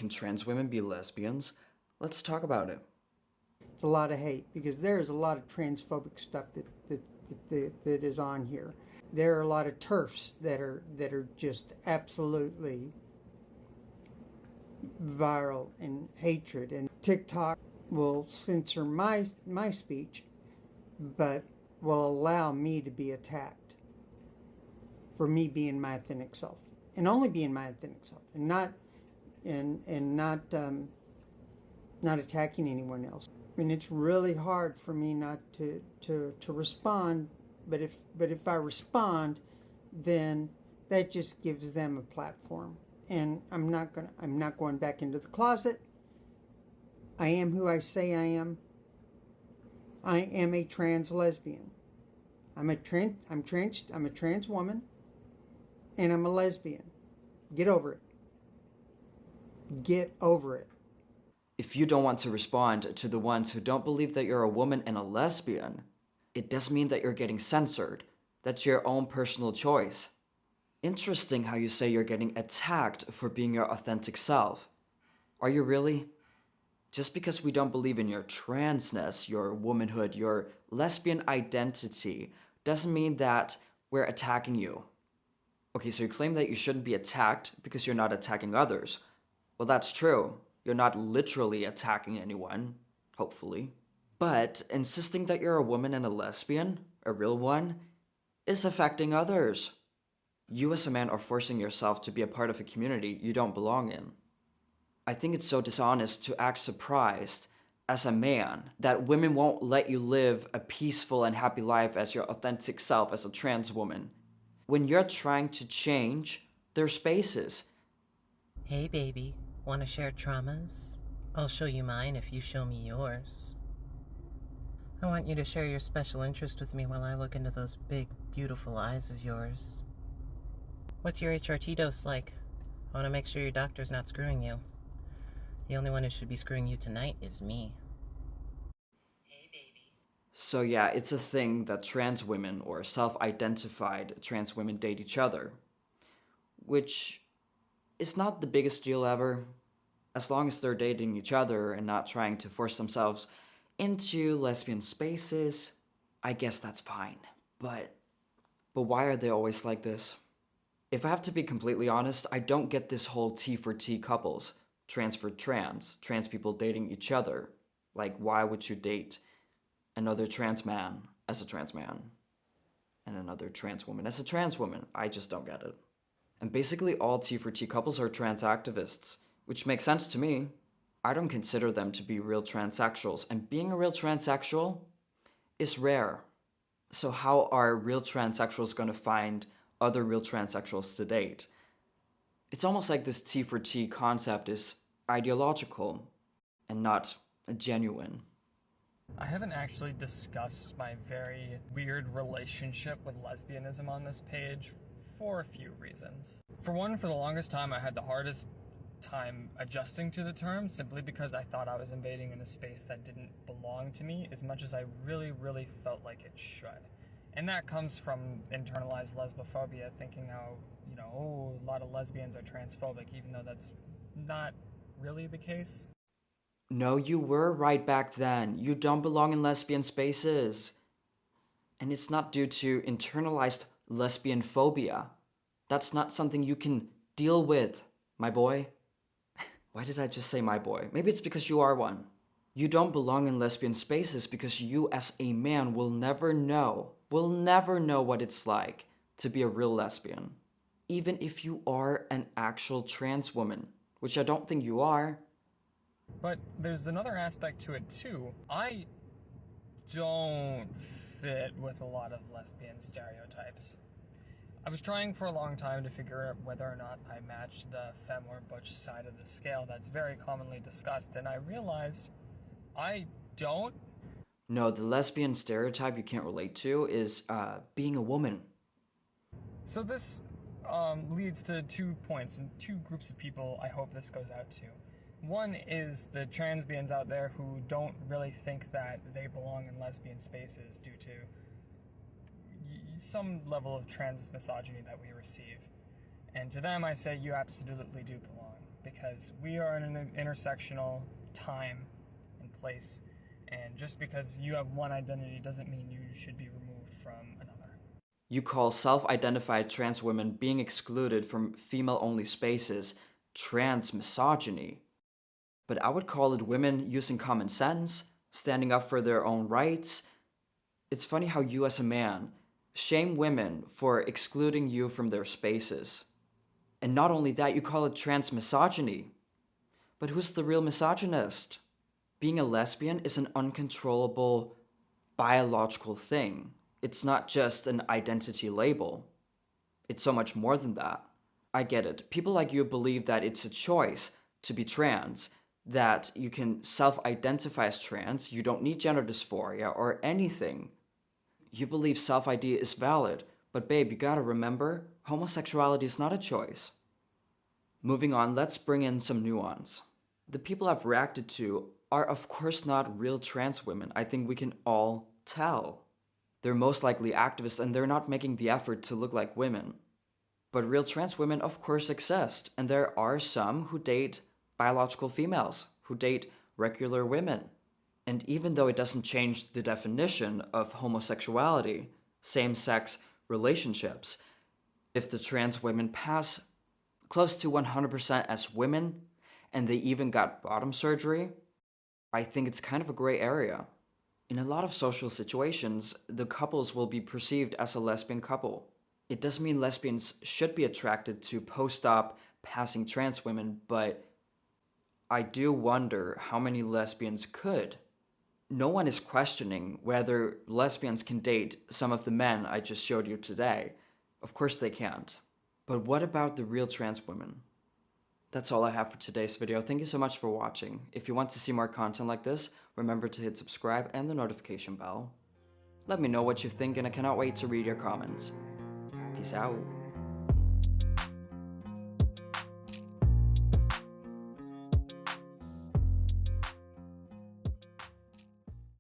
Can trans women be lesbians? Let's talk about it. It's a lot of hate because there is a lot of transphobic stuff that is on here. There are a lot of TERFs that are just absolutely viral in hatred, and TikTok will censor my speech, but will allow me to be attacked for me being my authentic self, and only being my authentic self, and not attacking anyone else. I mean, it's really hard for me not to respond, but if I respond, then that just gives them a platform. And I'm not going back into the closet. I am who I say I am. I am a trans lesbian. I'm a trans woman, and I'm a lesbian. Get over it. Get over it. If you don't want to respond to the ones who don't believe that you're a woman and a lesbian, it doesn't mean that you're getting censored. That's your own personal choice. Interesting how you say you're getting attacked for being your authentic self. Are you really? Just because we don't believe in your transness, your womanhood, your lesbian identity, doesn't mean that we're attacking you. Okay, so you claim that you shouldn't be attacked because you're not attacking others. Well, that's true. You're not literally attacking anyone, hopefully. But insisting that you're a woman and a lesbian, a real one, is affecting others. You as a man are forcing yourself to be a part of a community you don't belong in. I think it's so dishonest to act surprised as a man that women won't let you live a peaceful and happy life as your authentic self as a trans woman, when you're trying to change their spaces. Hey baby, wanna share traumas? I'll show you mine if you show me yours. I want you to share your special interest with me while I look into those big, beautiful eyes of yours. What's your HRT dose like? I want to make sure your doctor's not screwing you. The only one who should be screwing you tonight is me. Hey, baby. So yeah, it's a thing that trans women or self-identified trans women date each other, which is not the biggest deal ever. As long as they're dating each other and not trying to force themselves into lesbian spaces, I guess that's fine. But why are they always like this? If I have to be completely honest, I don't get this whole T for T couples, trans for trans people dating each other. Like, why would you date another trans man as a trans man and another trans woman as a trans woman? I just don't get it. And basically all T for T couples are trans activists, which makes sense to me. I don't consider them to be real transsexuals, and being a real transsexual is rare. So how are real transsexuals going to find other real transsexuals to date? It's almost like this T for T concept is ideological and not genuine. I haven't actually discussed my very weird relationship with lesbianism on this page for a few reasons. For one, for the longest time I had the hardest time adjusting to the term simply because I thought I was invading in a space that didn't belong to me as much as I really felt like it should. And that comes from internalized lesbophobia, thinking how, a lot of lesbians are transphobic, even though that's not really the case. No, you were right back then. You don't belong in lesbian spaces. And it's not due to internalized lesbian phobia. That's not something you can deal with, my boy. Why did I just say my boy? Maybe it's because you are one. You don't belong in lesbian spaces because you as a man will never know what it's like to be a real lesbian. Even if you are an actual trans woman, which I don't think you are. But there's another aspect to it too. I don't fit with a lot of lesbian stereotypes. I was trying for a long time to figure out whether or not I matched the femme or butch side of the scale that's very commonly discussed, and I realized I don't. No, the lesbian stereotype you can't relate to is being a woman. So this leads to 2 points and 2 groups of people I hope this goes out to. One is the transbians out there who don't really think that they belong in lesbian spaces due to some level of trans misogyny that we receive. And to them I say you absolutely do belong. because we are in an intersectional time and place, and just because you have one identity doesn't mean you should be removed from another. You call self-identified trans women being excluded from female-only spaces trans misogyny. But I would call it women using common sense, standing up for their own rights. It's funny how you as a man shame women for excluding you from their spaces. And not only that, you call it trans misogyny. But who's the real misogynist? Being a lesbian is an uncontrollable biological thing. It's not just an identity label. It's so much more than that. I get it. People like you believe that it's a choice to be trans, that you can self-identify as trans, you don't need gender dysphoria or anything. You believe self-ID is valid, but babe, you gotta remember, homosexuality is not a choice. Moving on, let's bring in some nuance. The people I've reacted to are of course not real trans women. I think we can all tell. They're most likely activists and they're not making the effort to look like women. But real trans women of course exist, and there are some who date biological females, who date regular women. And even though it doesn't change the definition of homosexuality, same-sex relationships, if the trans women pass close to 100% as women, and they even got bottom surgery, I think it's kind of a gray area. In a lot of social situations, the couples will be perceived as a lesbian couple. It doesn't mean lesbians should be attracted to post-op passing trans women, but I do wonder how many lesbians could. No one is questioning whether lesbians can date some of the men I just showed you today. Of course they can't. But what about the real trans women? That's all I have for today's video. Thank you so much for watching. If you want to see more content like this, remember to hit subscribe and the notification bell. Let me know what you think, and I cannot wait to read your comments. Peace out.